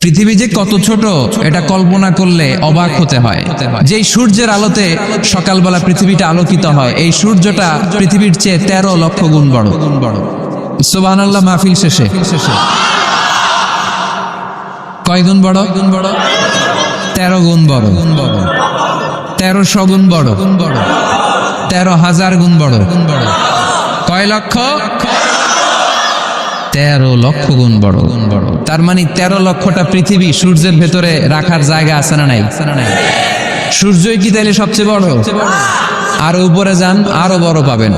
পৃথিবী যে কত ছোট এটা কল্পনা করলে অবাক হতে হয়। যেই সূর্যের আলোতে সকালবেলা পৃথিবীটা আলোকিত হয়, এই সূর্যটা পৃথিবীর চেয়ে 13 লক্ষ গুণ বড়। সুবহানাল্লাহ। মাহফিল শেষে কয় গুণ বড়? 13 গুণ বড়, 1300 গুণ বড়, 13,000 গুণ বড়। কয় লক্ষ? 13 লক্ষ গুণ বড়। তার মানে 13 লক্ষটা পৃথিবী সূর্যের ভেতরে রাখার জায়গা আছে না নাই? সূর্যই কি তাইলে সবচেয়ে বড়? আর উপরে যান, আরো বড় পাবেন।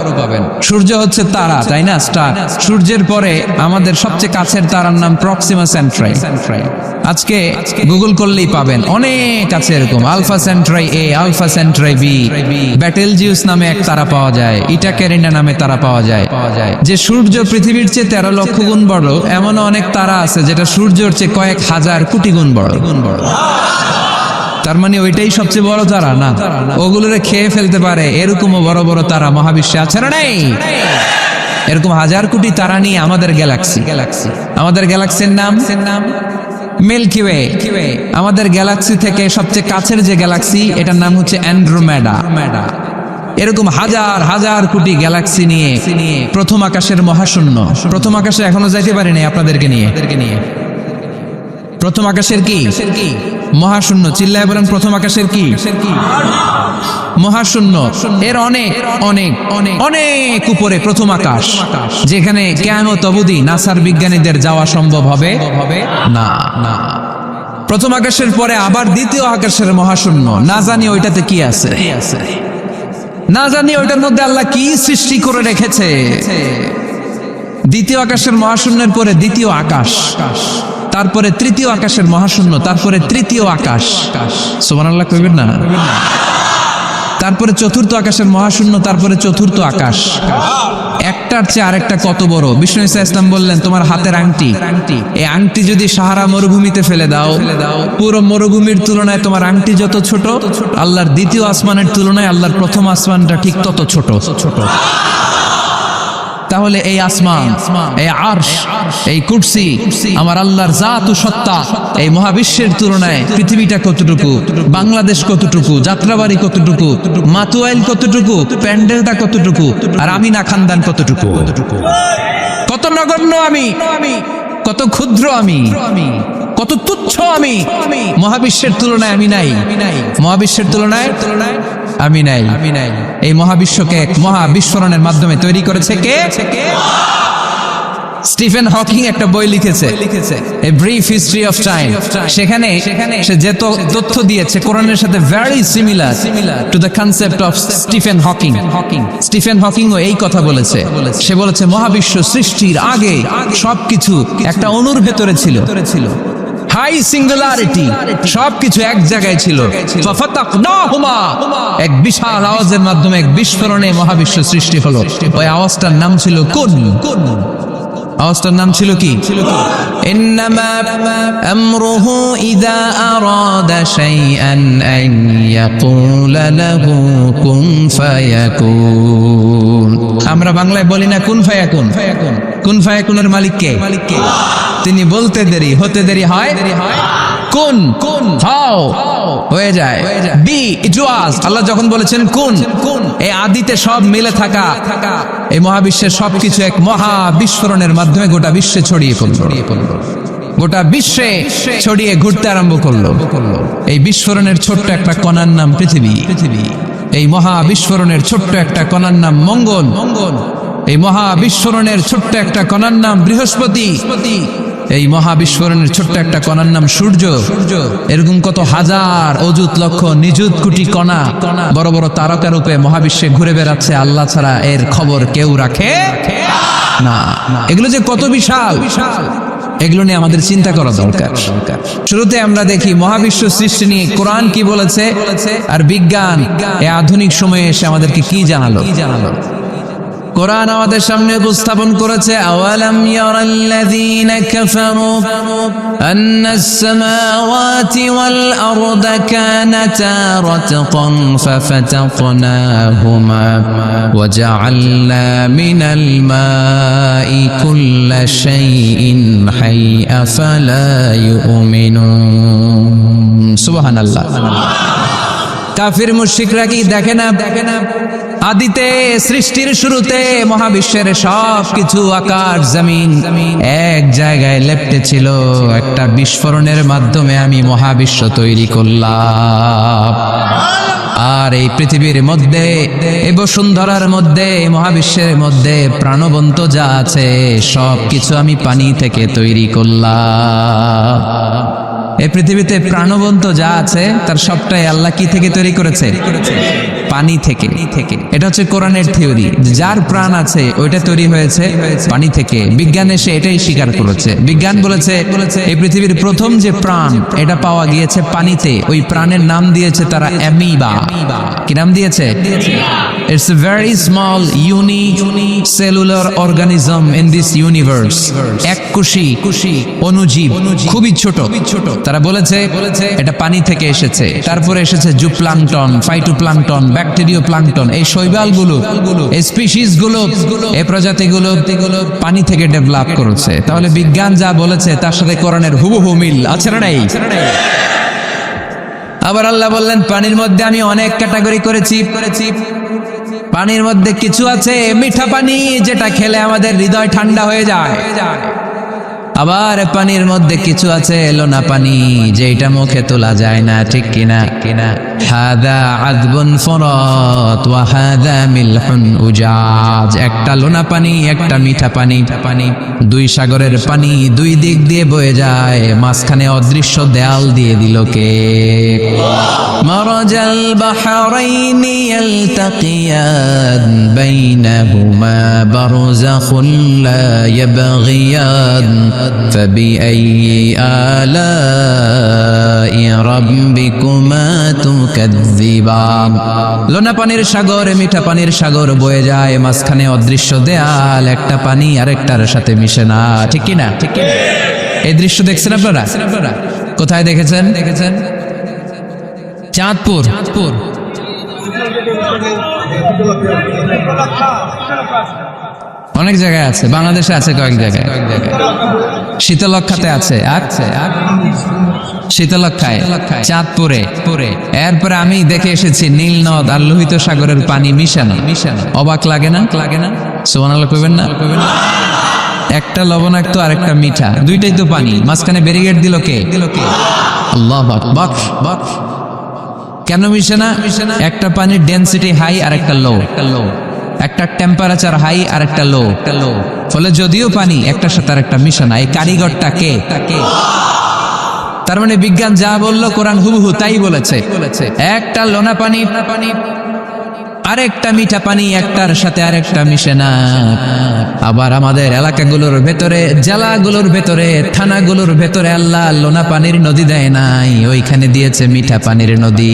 সূর্য হচ্ছে তারা, তাই না? স্টার। সূর্যের পরে আমাদের সবচেয়ে কাছের তারার নাম প্রক্সিমা সেন্ট্রাই। আজকে গুগল করলেই পাবেন, অনেক আছে এরকম। আলফা সেন্ট্রাই এ, আলফা সেন্ট্রাই বি, ব্যাটেলজিউস নামে এক তারা পাওয়া যায়, ইটা ক্যারিনা নামে তারা পাওয়া যায়। যে সূর্য পৃথিবীর চেয়ে 13 লক্ষ গুণ বড়, এমনও অনেক তারা আছে যেটা সূর্যের চেয়ে কয়েক হাজার কোটি গুণ বড়। তার মানে ওইটাই সবচেয়ে বড় তারা না, ওগুলোরে খেয়ে ফেলতে পারে এরকমও বড় বড় তারা মহাবিশ্বে আছে না নেই? এরকম হাজার কোটি তারা নিয়ে আমাদের গ্যালাক্সি। আমাদের গ্যালাক্সির নাম মিল্কি ওয়ে। আমাদের গ্যালাক্সি থেকে সবচেয়ে কাছের যে গ্যালাক্সি, এটার নাম হচ্ছে অ্যান্ড্রোমেডা। এরকম হাজার হাজার কোটি গ্যালাক্সি নিয়ে প্রথম আকাশের মহাশূন্য। প্রথম আকাশে এখনো যাইতে পারিনি আপনাদেরকে নিয়ে। প্রথম আকাশের কি? মহাশূন্য। চিল্লায় বলেন, প্রথম আকাশের কি? মহাশূন্য। এর অনেক অনেক অনেক অনেক উপরে প্রথম আকাশ, যেখানে কিয়ামত অবধি নাসার বিজ্ঞানীদের যাওয়া সম্ভব হবে না। প্রথম আকাশের পরে আবার দ্বিতীয় আকাশের মহাশূন্য। না জানি ওইটাতে কি আছে, না জানি ওইটার মধ্যে আল্লাহ কি সৃষ্টি করে রেখেছে। দ্বিতীয় আকাশের মহাশূন্যের পরে দ্বিতীয় আকাশ, তারপরে তৃতীয় আকাশের মহাশূন্য, তারপরে তৃতীয় আকাশ। সুবহানাল্লাহ কইবেন না? তারপরে চতুর্থ আকাশের মহাশূন্য, তারপরে চতুর্থ আকাশ। একটার চেয়ে আরেকটা কত বড়। বিষ্ণু ঈসা ইসলাম বললেন, তোমার হাতের আংটি, এই আংটি যদি সাহারা মরুভূমিতে ফেলে দাও, পুরো মরুভূমির তুলনায় তোমার আংটি যত ছোট, আল্লাহর দ্বিতীয় আসমানের তুলনায় আল্লাহর প্রথম আসমানটা ঠিক তত ছোট। তাহলে এই আসমান, এই আরশ, এই কুরসি, আমার আল্লাহর জাত ও সত্তা, এই মহাবিশ্বের তুলনায় পৃথিবীটা কতটুকু, বাংলাদেশ কতটুকু, যাত্রাবাড়ি কতটুকু, মাতুয়াইল কতটুকু, প্যান্ডেলটা কতটুকু, আর আমি না খানদান কতটুকু। কত নগণ্য আমি, কত ক্ষুদ্র আমি, কত তুচ্ছ আমি। মহাবিশ্বের তুলনায় আমি নাই, মহাবিশ্বের তুলনায় আমি নাই। এই মহাবিশ্বকে এক মহাবিস্ফোরণের মাধ্যমে তৈরি করেছে কে? স্টিফেন হকিং একটা বই লিখেছে, a brief history of time. সেখানে সে যে তথ্য দিয়েছে কোরআনের সাথে very similar to the concept of Stephen Hawking. Stephen হকিংও এই কথা বলেছে। সে বলেছে মহাবিশ্ব সৃষ্টির আগে সবকিছু একটা অণুর ভেতরে ছিল, হাই সিঙ্গুলারিটি, সবকিছু এক জায়গায় ছিল। এক বিশাল আওয়াজের মাধ্যমে এক বিস্ফোরণে মহাবিশ্ব সৃষ্টি হলো। ওই আওয়াজটার নাম ছিল কুন। আওয়াজটার নাম ছিল কি? ইন্নামা আমরুহু ইযা আরাদা শাইআন আন ইয়াকুলা লাহু কুন ফায়াকুন। আমরা বাংলায় বলি না কুন ফায়াকুন? কুন ফায়াকুনের মালিক কে? তিনি বলতে দেরি, হতে দেরি হয়। কুন হাও হয়ে যায়। বি ইট ওয়াজ। আল্লাহ যখন বলেছেন কুন, এই আদিতে সব মিলে থাকা এই মহাবিশ্বের সবকিছু এক মহা বিস্ফোরণের মাধ্যমে গোটা বিশ্বে ছড়িয়ে পড়ল, গোটা বিশ্বে ছড়িয়ে ঘুরতে আরম্ভ করলো। এই বিস্ফোরণের ছোট্ট একটা কণার নাম পৃথিবী। এই মহা বিস্ফোরণের ছোট্ট একটা কণার নাম মঙ্গল। এই মহা বিস্ফোরণের ছোট্ট একটা কণার নাম বৃহস্পতি। এই মহাবিস্ফোরণের ছোট্ট একটা কণার নাম সূর্য। এরকম কত হাজার, অযুত লক্ষ, নিযুত কোটি কণা বড় বড় তারকা রূপে মহাবিশ্বে ঘুরে বেড়াচ্ছে। আল্লাহ ছাড়া এর খবর কেউ রাখে না। এগুলো যে কত বিশাল, এগুলো নিয়ে আমাদের চিন্তা করা দরকার। শুরুতে আমরা দেখি মহাবিশ্ব সৃষ্টি নিয়ে কোরআন কি বলেছে, আর বিজ্ঞান এই আধুনিক সময়ে এসে আমাদেরকে কি জানালো। কোরআন আমাদের সামনে উপস্থাপন করেছে আওয়ালাম ইয়ারাল্লাযীনা কাফারু আন্নাস সামাওয়াতি ওয়াল আরদা কানাতা রাতকান ফাফাতাকনাহুমা ওয়া জাআলনা মিনাল মাই কুল্লা শাইইন হাই আফালা ইউমিনুন। সুবহানাল্লাহ। কাফির মুশরিকরা কি দেখে না আদিতে সৃষ্টির শুরুতে মহাবিশ্বের সব কিছু আকাশ জমিন এক জায়গায় লেপ্টে ছিল, একটা বিস্ফোরণের মাধ্যমে আমি মহাবিশ্ব তৈরি করলাম। আর এই পৃথিবীর মধ্যে, এই বসুন্ধরার মধ্যে, মহাবিশ্বের মধ্যে প্রাণবন্ত যা আছে সব কিছু আমি পানি থেকে তৈরি করলাম। এই পৃথিবীতে প্রাণবন্ত যা আছে তার সবটাই আল্লাহ কি থেকে তৈরি করেছে? পানি থেকে। এটা হচ্ছে কোরআনের থিওরি, যার প্রাণ আছে ওইটা তৈরি হয়েছে পানি থেকে। বিজ্ঞান এসে এটাই স্বীকার করেছে। বিজ্ঞান বলেছে এই পৃথিবীর প্রথম যে প্রাণ এটা পাওয়া গিয়েছে পানিতে। ওই প্রাণের নাম দিয়েছে তারা অ্যামিবা। কি নাম দিয়েছে? It's a very small unicellular organism in this universe. এককোষী অণুজীব, খুবই ছোট। তারা বলেছে এটা পানি থেকে এসেছে। তারপরে এসেছে জুপ্লাঙ্কটন, ফাইটোপ্লাঙ্কটন, ব্যাকটেরিয়া প্লাঙ্কটন। এই শৈবালগুলো, এই স্পিসিসগুলো, এই প্রজাতিগুলো পানি থেকে ডেভেলপ করেছে। তাহলে বিজ্ঞান যা বলেছে তার সাথে কোরআনের হুবহু মিল আছে না নাই? আবার আল্লাহ বললেন পানির মধ্যে আমি অনেক ক্যাটাগরি করেছি। পানির মধ্যে কিছু আছে মিঠা পানি, যেটা খেলে আমাদের হৃদয় ঠান্ডা হয়ে যায়। আবার পানির মধ্যে কিছু আছে লোনা পানি, যেটা মুখে তোলা যায় না। ঠিক কিনা? হাদা আযবুন ফুরাত ওয়া হাদা মিলহুন উজাজ। একটা লোনা পানি, একটা মিঠা পানি। দুই সাগরের পানি দুই দিক দিয়ে বয়ে যায়, মাঝখানে অদৃশ্য দেয়াল দিয়ে দিল কে? মারাজাল বাহরাইনি ইয়ালতাকিয়ান বাইনাহুমা বারযাখুন লা ইয়াবগিয়ান فبأي آلاء ربكما تكذبان। লোনা পানির সাগর, মিঠা পানির সাগর বয়ে যায়, মাঝখানে অদৃশ্য দেয়াল, একটা পানি আরেকটার সাথে মিশে না। ঠিক কি না? এই দৃশ্য দেখছেন আপনারা? কোথায় দেখেছেন? চাঁদপুর। অনেক জায়গায় আছে, বাংলাদেশে আছে কয়েক জায়গায়। শীতলক্ষাতে আছে, শীতলক্ষায়, চাঁদপুরে। এরপরে আমি দেখে এসেছি নীল নদ আর লোহিত সাগরের পানি মিশানো। অবাক লাগে না? সুবহানাল্লাহ কইবেন না? একটা লবণাক্ত আর একটা মিঠা, দুইটাই তো পানি, মাঝখানে ব্যারিকেড দিল কে? আল্লাহু আকবার। কেন মিশে না? একটা পানির ডেনসিটি হাই আর একটা লো, একটা টেম্পারেচার হাই আর একটা লো। ফলে যদিও পানি একটার সাথে আর একটা মিশে না। এই কারিগরটা কে? তার মানে বিজ্ঞান যা বললো কোরআন হুবহু তাই বলেছে। একটা লোনা পানি আরেকটা মিঠা পানি, একটার সাথে আরেকটা মিশে না। আবার আমাদের এলাকাগুলোর ভেতরে, জেলাগুলোর ভেতরে, থানাগুলোর ভেতরে আল্লাহ লোনা পানির নদী দেয় নাই, ওইখানে দিয়েছে মিঠা পানির নদী।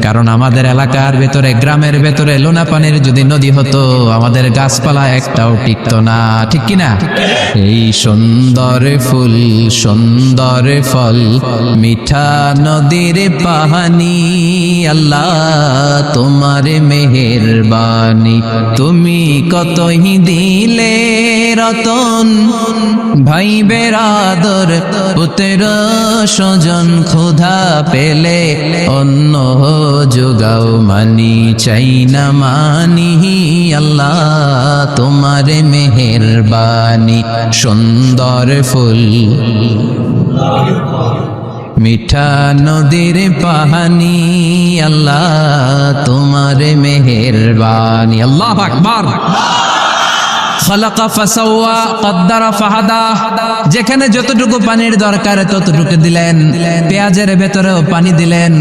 কারণ আমাদের এলাকার ভেতরে, গ্রামের ভেতরে লোনা পানির যদি নদী হতো, আমাদের গাছপালা একটাও টিকতো না। ঠিক কিনা? এই সুন্দর ফুল, সুন্দর ফল, মিঠা নদীর পাহানি, আল্লাহ তোমার মেহেরবানি। তুমি কতই দিলে রতন, ভাই বেরাদর পুত্র স্বজন, ক্ষুধা পেলে অন্ন যোগাও, মানি চাই না মানি, আল্লাহ তোমার মেহেরবানি। সুন্দর ফুল, মিঠা নদীর পাহানি, আল্লাহ তোমার মেহেরবানি। আল্লাহু আকবার। খালাকা ফাসাওয়া কদ্দারা ফাহাদা। যেখানে যতটুকু পানির দরকার ততটুকু দিলেন। পেঁয়াজের ভেতরেও পানি দিলেন,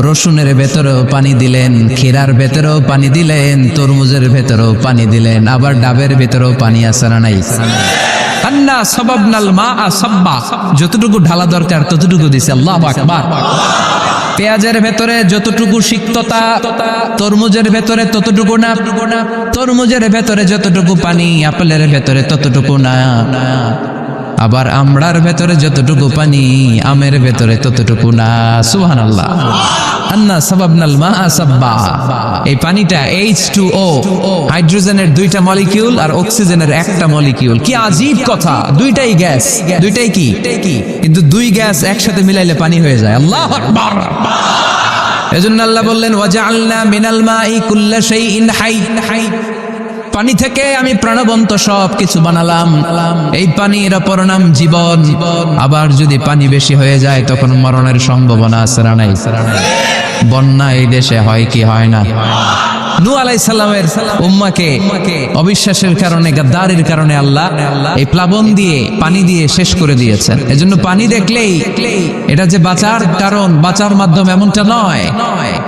রসুনের ভেতরেও পানি দিলেন, ক্ষীরার ভেতরেও পানি দিলেন, তরমুজের ভেতরেও পানি দিলেন, আবার ডাবের ভেতরেও পানি আছে না নাই? আন্না সাবাবনাল মাআ সাব্বা। যতটুকু ঢালা দরকার ততটুকু দিছে। আল্লাহু আকবার। পেঁয়াজের ভেতরে যতটুকু সিক্ততা তরমুজের ভেতরে ততটুকু না, তরমুজের ভেতরে যতটুকু পানি আপেলের ভেতরে ততটুকু না, আবার আমড়ার ভেতরে যতটুকু পানি আমের ভেতরে ততটুকু না। সুবহানাল্লাহ। আন্না সাবাবনাল মাআ সাব্বা। এই পানিটা H2O, হাইড্রোজেনের দুইটা মলিকিউল আর অক্সিজেনের একটা মলিকিউল। কি আজীব কথা, দুইটাই গ্যাস, দুইটাই কি, কিন্তু দুই গ্যাস একসাথে মিলাইলে পানি হয়ে যায়। আল্লাহু আকবার। এজন্য আল্লাহ বললেন ওয়াজআলনা মিনাল মাই কুল্লা শাইইন হাই। পানি থেকে আমি প্রাণবন্ত সব কিছু বানালাম। এই পানির অপর নাম জীবন। আবার যদি পানি বেশি হয়ে যায় তখন মরণের সম্ভাবনা আছে না নাই? বন্যা এই দেশে হয় কি হয় না? নূহ আলাইহিস সালামের উম্মাকে অবিশ্বাসের কারণে, গাদ্দারির কারণে আল্লাহ এই প্লাবন দিয়ে, পানি দিয়ে শেষ করে দিয়েছেন। এজন্য পানি দেখলেই এটা যে বাঁচার কারণ, বাঁচার মাধ্যম এমনটা নয়।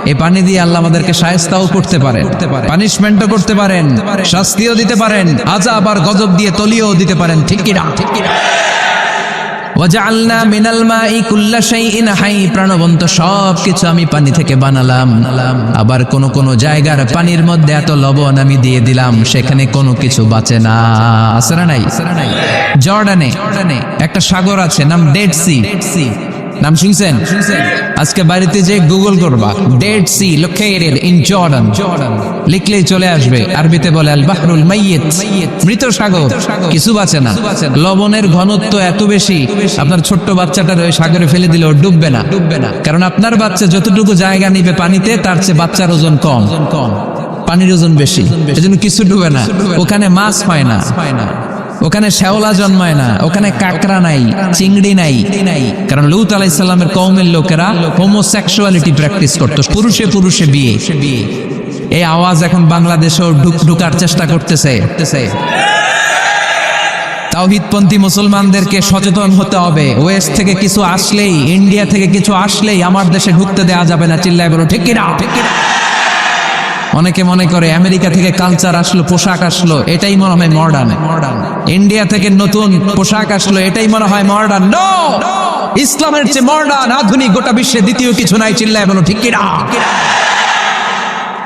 এই পানি দিয়ে আল্লাহ আমাদেরকে শায়েস্তাও করতে পারেন, পানিশমেন্টও করতে পারেন, শাস্তিও দিতে পারেন, আযাব আর গজব দিয়ে তলিয়েও দিতে পারেন। ঠিক কি না? ওয়াজআলনা মিনাল মাই কুল্লা শাইইন হাই। প্রাণবন্ত সব কিছু আমি পানি থেকে বানালাম। আবার কোন কোন জায়গার পানির মধ্যে এত লবণ আমি দিয়ে দিলাম সেখানে কোনো কিছু বাঁচে না। আছে না নাই? জর্ডানে একটা সাগর আছে, নাম ডেড সি। নাম শুনছেন? আজকে বাড়িতে যে গুগল করবা, Dead Sea located in Jordan, লিখলেই চলে আসবে। আরবিতে বলে আল বাহরুল মাইয়িত, মৃত সাগর, কিছু বাঁচে না। লবণের ঘনত্ব এত বেশি, আপনার ছোট্ট বাচ্চাটার ওই সাগরে ফেলে দিলে ও ডুববে না। কারণ আপনার বাচ্চা যতটুকু জায়গা নিবে পানিতে, তার চেয়ে বাচ্চার ওজন কম, পানির ওজন বেশি, এজন্য কিছু ডুবে না। ওখানে মাছ হয় না, ওখানে শ্যাওলা জন্মায় না, ওখানে কাকড়া নাই, চিংড়ি নাই। কারণ লূত আলাইহিস সালামের কওমের লোকেরা হোমোসেক্সুয়ালিটি প্র্যাকটিস করত, পুরুষে পুরুষে বিয়ে। এই আওয়াজ এখন বাংলাদেশেও ঢুকার চেষ্টা করতেছে। তাওহীদপন্থী মুসলমানদেরকে সচেতন হতে হবে। ওয়েস্ট থেকে কিছু আসলেই, ইন্ডিয়া থেকে কিছু আসলেই আমার দেশে ঢুকতে দেওয়া যাবে না। চিল্লায় বলো ঠিক কি না? অনেকে মনে করে আমেরিকা থেকে কালচার আসলো, পোশাক আসলো, এটাই মনে হয় মডার্ন। ইন্ডিয়া থেকে নতুন পোশাক আসলো, এটাই মনে হয় মডার্ন। নো, ইসলামের চেয়ে মডার্ন, আধুনিক গোটা বিশ্বে দ্বিতীয় কিছু নাই। চিল্লায় বলো ঠিক কি না?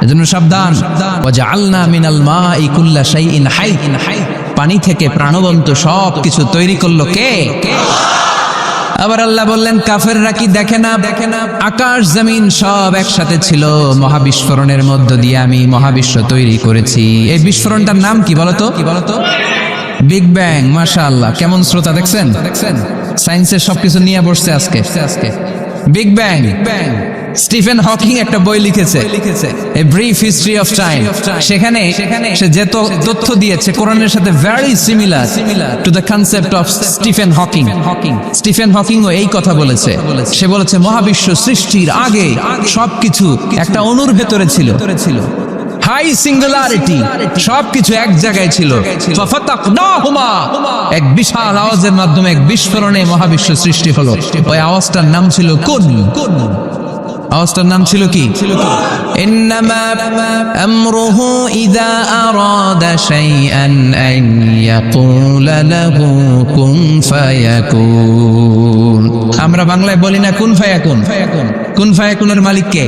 এজন্য সাবধান। ওয়াজআলনা মিনাল মাই কুল্লা শাইইন হাই। পানি থেকে প্রাণবন্ত সব কিছু তৈরি করলো কে? আবার আল্লাহ বললেন কাফেররা কি দেখে না? আকাশ জমিন সব একসাথে ছিল, মহাবিস্ফোরণের মধ্য দিয়ে আমি মহাবিশ্ব তৈরি করেছি। এই বিস্ফোরণটার নাম কি বলতো? Big bang. মাশাআল্লাহ, কেমন শ্রোতা দেখছেন? সায়েন্সের সবকিছু নিয়ে বসছে আজকে। Big bang. স্টিফেন হকিং একটা বই লিখেছে, a brief history of time. সেখানে সে যে তথ্য দিয়েছে কোরআনের সাথে very similar to the concept of Stephen Hawking. Stephen হকিংও এই কথা বলেছে। সে বলেছে মহাবিশ্ব সৃষ্টির আগে সবকিছু একটা অণুর ভেতরে ছিল, হাই সিঙ্গুলারিটি, সবকিছু এক জায়গায় ছিল। ফাফাতাকনাহুমা, এক বিশাল আওয়াজের মাধ্যমে, এক বিস্ফোরণে মহাবিশ্ব সৃষ্টি হলো। ওই আওয়াজটার নাম ছিল কুন। আওয়াজটার নাম ছিল কি? ইন্নামা আমরুহু ইযা আরাদা শাইআন আন ইয়াকুলা লাহু কুন ফায়াকুন। আমরা বাংলায় বলি না কুন ফায়াকুন? কুন ফায়াকুনের মালিক কে?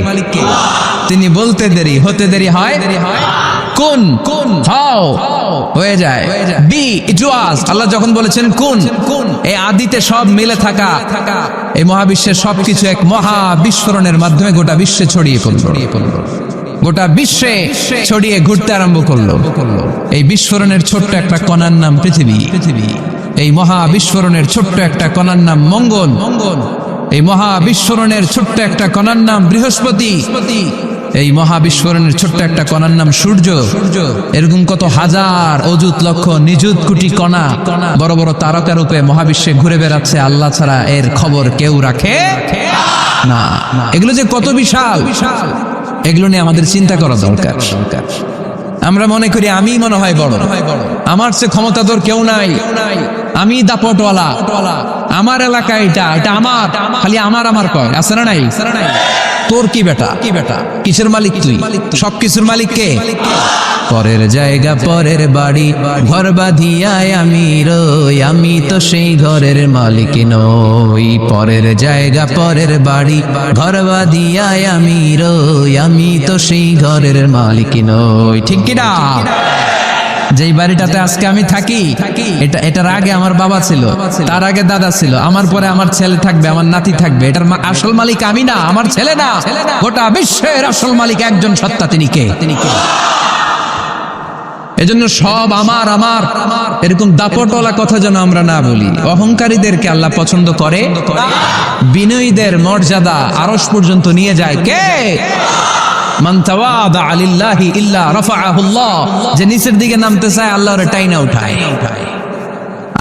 তিনি বলতে দেরি, হতে দেরি হয়। কুন হাও হয়ে যায়। বি ইট ওয়াজ। আল্লাহ যখন বলেছেন কুন, এই আদিতে সব মিলে থাকা এই মহাবিশ্বের সবকিছু এক মহা বিস্ফোরণের মাধ্যমে গোটা বিশ্বে ছড়িয়ে পড়লো, গোটা বিশ্বে ছড়িয়ে ঘুরতে আরম্ভ করলো। এই বিস্ফোরণের ছোট্ট একটা কণার নাম পৃথিবী। এই মহা বিস্ফোরণের ছোট্ট একটা কণার নাম মঙ্গল। এই মহা বিস্ফোরণের ছোট্ট একটা কণার নাম বৃহস্পতি। এই মহাবিস্ফোরণের ছোট্ট একটা কণার নাম সূর্য। এরকম কত হাজার, অযুত লক্ষ, নিযুত কোটি কণা বড় বড় তারকা রূপে মহাবিশ্বে ঘুরে বেড়াচ্ছে। আল্লাহ ছাড়া এর খবর কেউ রাখে না। এগুলো যে কত বিশাল, এগুলো নিয়ে আমাদের চিন্তা করা দরকার। আমরা মনে করি আমি মনে হয় বড়, আমার চেয়ে ক্ষমতাধর কেউ নাই, আমি দাপটওয়ালা, আমার এলাকা এটা আমার, খালি আমার কয়। আছে না নাই? তোর কি বেটা কিসের মালিক তুই? সবকিছুর মালিক কে? পরের জায়গা পরের বাড়ি ঘর বাঁধিয়ায় আমি রই, আমি তো সেই ঘরের মালিক নই। পরের জায়গা পরের বাড়ি ঘর বাঁধিয়ায় আমি রই, আমি তো সেই ঘরের মালিক নই। ঠিক কি না? যেই বাড়িটাতে আজকে আমি থাকি, এটার আগে আমার বাবা ছিল, তার আগে দাদা ছিল, আমার পরে আমার ছেলে থাকবে, আমার নাতি থাকবে। এটার আসল মালিক আমি না, আমার ছেলে না, গোটা বিশ্বের আসল মালিক একজন সত্তা। তিনি কে? এজন্য সব আমার আমার এরকম দাপটওয়ালা কথা যেন আমরা না বলি। অহংকারীদেরকে আল্লাহ পছন্দ করে, বিনয়ীদের মর্যাদা আরশ পর্যন্ত নিয়ে যায় কে? মান তাওয়াদা লিল্লাহি ইল্লা রাফাআহু আল্লাহ। যে নিচের দিকে নামতে চায় আল্লাহ ওরে টাইনা উঠায়।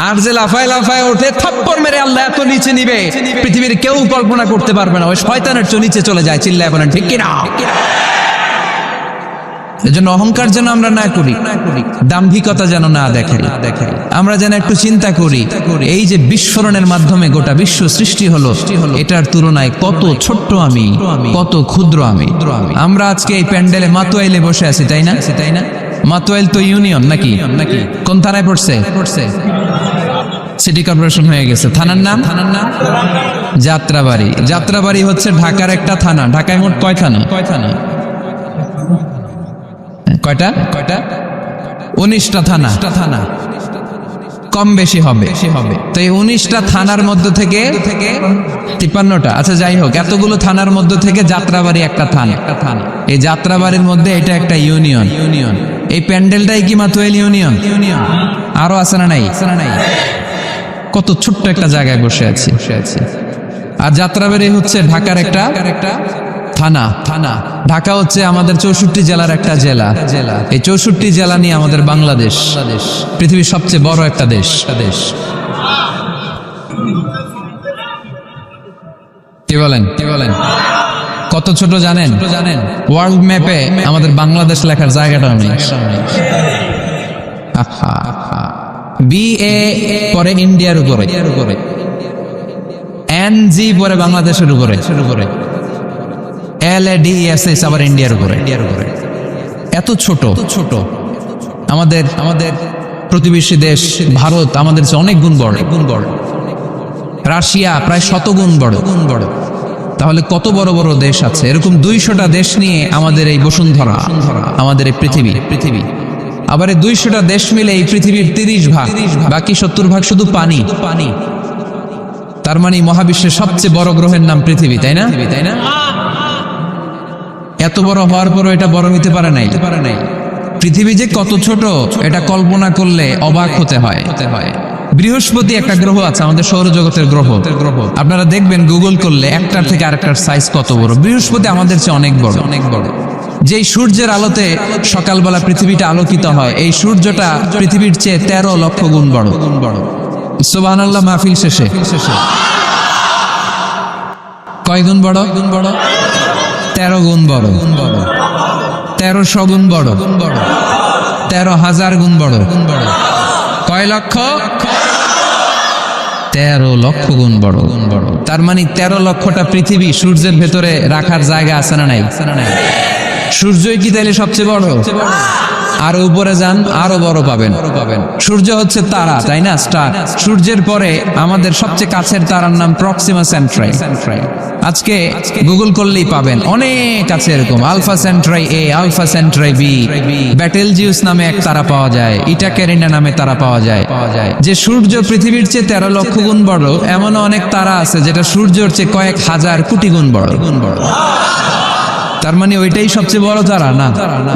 আর যে লাফায় লাফায় ওঠে থাপ্পড় মেরে আল্লাহ এত নিচে নিবে পৃথিবীর কেউ কল্পনা করতে পারবে না। ওই শয়তানের চেয়ে নিচে চলে যায়। চিল্লায় বলেন ঠিক কি না? এজন্য অহংকার যেন আমরা না করি, দাম্ভিকতা যেন না দেখাই। আমরা যেন একটু চিন্তা করি, এই যে বিস্ফোরণের মাধ্যমে গোটা বিশ্ব সৃষ্টি হলো, এটার তুলনায় কত ছোট্ট আমি, কত ক্ষুদ্র আমি। আমরা আজকে এই প্যান্ডেলে মাতোয়াইলে বসে আছি, তাই না? মাতোয়াইল তো ইউনিয়ন নাকি? কোন থানায় পড়ছে? সিটি কর্পোরেশন হয়ে গেছে। থানার নাম যাত্রাবাড়ি। যাত্রাবাড়ি হচ্ছে ঢাকার একটা থানা। ঢাকায় মোট কয় থানা? কয়টা? 19টা থানা। কম বেশি হবে। তো এই 19টা থানার মধ্যে থেকে 53টা, আচ্ছা যাই হোক, এতগুলো থানার মধ্যে থেকে যাত্রাবাড়ি একটা থানা। এই যাত্রাবাড়ির মধ্যে এটা একটা ইউনিয়ন। এই প্যান্ডেলটাই কি মাতোয়াইল ইউনিয়ন? আরো আছে না নাই? কত ছোট্ট একটা জায়গায় বসে আছি। আর যাত্রাবাড়ি হচ্ছে ঢাকার একটা থানা। ঢাকা হচ্ছে আমাদের 64 জেলার একটা জেলা। এই 64 জেলা নিয়ে আমাদের বাংলাদেশ, পৃথিবীর সবচেয়ে বড় একটা দেশ। কি বলেন? কত ছোট জানেন? ওয়ার্ল্ড ম্যাপে আমাদের বাংলাদেশ লেখার জায়গাটা নেই। BA পরে ইন্ডিয়ার উপরে, NG পরে বাংলাদেশের উপরে, LADESS আবার ইন্ডিয়ার উপরে। এত ছোট আমাদের প্রতিবেশী দেশ ভারত আমাদের চেয়ে অনেক গুণ বড়। রাশিয়া প্রায় 100 গুণ বড়। তাহলে কত বড় বড় দেশ আছে? এরকম 200টা দেশ নিয়ে আমাদের এই বসুন্ধরা, আমাদের এই পৃথিবী। আবার এই 200টা দেশ মিলে এই পৃথিবীর 30 ভাগ, বাকি 70 ভাগ শুধু পানি। তার মানে মহাবিশ্বের সবচেয়ে বড় গ্রহের নাম পৃথিবী, তাই না? এত বড় হওয়ার পরও এটা বড় হইতে পারে নাই। পৃথিবী যে কত ছোট এটা কল্পনা করলে অবাক হতে হয়। বৃহস্পতি একটা গ্রহ আছে, আমাদের সৌরজগতের গ্রহ। আপনারা দেখবেন গুগল করলে একটার থেকে আরেকটার সাইজ কত বড়। বৃহস্পতি আমাদের চেয়ে অনেক বড়। যেই সূর্যের আলোতে সকালবেলা পৃথিবীটা আলোকিত হয়, এই সূর্যটা পৃথিবীর চেয়ে 13 লক্ষ গুণ বড়। সুবহানাল্লাহ। মাহফিল শেষে কয় গুণ বড়? 13 গুণ বড়। 1300 গুণ বড়। 13,000 গুণ বড়। কয় লক্ষ? 13 লক্ষ গুণ বড়। তার মানে 13 লক্ষটা পৃথিবী সূর্যের ভেতরে রাখার জায়গা আছে না নাই? সূর্যই কি তাইলে সবচেয়ে বড়? আরো উপরে যান, আরো বড় পাবেন। সূর্য হচ্ছে তারা, তাই না? স্টার। সূর্যের পরে আমাদের সবচেয়ে কাছের তারার নাম প্রক্সিমা সেন্ট্রাই। আজকে গুগল করলেই পাবেন, অনেক আছে এরকম। Alpha Centauri A, alpha Centauri B, Betelgeuse নামে এক তারা পাওয়া যায়, ইটা ক্যারিনা নামে তারা পাওয়া যায়। যে সূর্য পৃথিবীর চেয়ে 13 লক্ষ গুণ বড়, এমন অনেক তারা আছে যেটা সূর্যের চেয়ে কয়েক হাজার কোটি গুণ বড়। তার মানে ওইটাই সবচেয়ে বড় তারা না?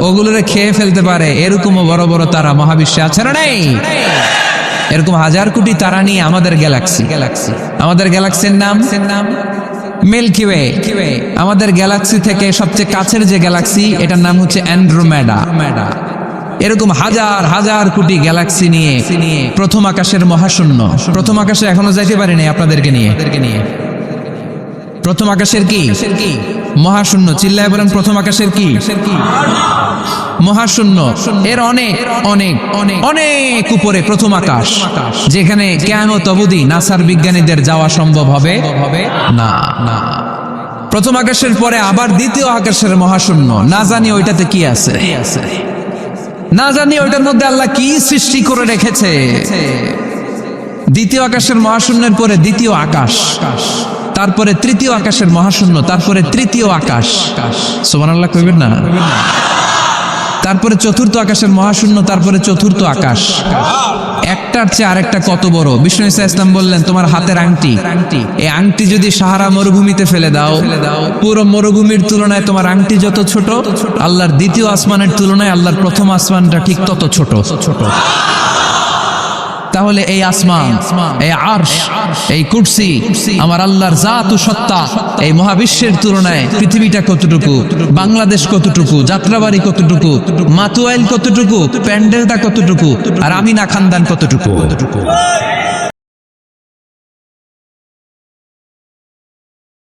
ওগুলোরে খেয়ে ফেলতে পারে এরকমও বড় বড় তারা মহাবিশ্বে আছে না নেই? এরকম হাজার কোটি তারা নিয়ে আমাদের গ্যালাক্সি। আমাদের গ্যালাক্সির নাম মিল্কি ওয়ে। আমাদের গ্যালাক্সি থেকে সবচেয়ে কাছের যে গ্যালাক্সি, এটার নাম হচ্ছে অ্যান্ড্রোমেডা। এরকম হাজার হাজার কোটি গ্যালাক্সি নিয়ে প্রথম আকাশের মহাশূন্য। প্রথম আকাশে এখনো যাইতে পারিনি আপনাদেরকে নিয়ে। প্রথম আকাশের কি? মহাশূন্য। চিল্লায় বলেন প্রথম আকাশের কি? মহাশূন্য। এর অনেক অনেক অনেক অনেক উপরে প্রথম আকাশ, যেখানে কিয়ামত অবধি নাসার বিজ্ঞানীদের যাওয়া সম্ভব হবে না। প্রথম আকাশের পরে আবার দ্বিতীয় আকাশের মহাশূন্য, না জানি ওইটাতে কি আছে, না জানি ওইটার মধ্যে আল্লাহ কি সৃষ্টি করে রেখেছে। দ্বিতীয় আকাশের মহাশূন্যের পরে দ্বিতীয় আকাশ, তারপরে তৃতীয় আকাশের মহাশূন্য, তারপরে তৃতীয় আকাশ, সুবহানাল্লাহ কইবেন না? তারপরে চতুর্থ আকাশের মহাশূন্য, তারপরে চতুর্থ আকাশ। একটার চেয়ে আরেকটা কত বড়। বিষ্ণু ঈসা ইসলাম বললেন, তোমার হাতের আংটি, এই আংটি যদি সাহারা মরুভূমিতে ফেলে দাও, পুরো মরুভূমির তুলনায় তোমার আংটি যত ছোট, আল্লাহর দ্বিতীয় আসমানের তুলনায় আল্লাহর প্রথম আসমানটা ঠিক তত ছোট। তাহলে এই আসমান, এই আরশ, এই কুরসি, আমার আল্লাহর জাত ও সত্তা, এই মহাবিশ্বের তুলনায় পৃথিবীটা কতটুকু, বাংলাদেশ কতটুকু, যাত্রাবাড়ি কতটুকু, মাতুয়াইল কতটুকু, প্যান্ডেলটা কতটুকু, আর আমিনা খানদান কতটুকু।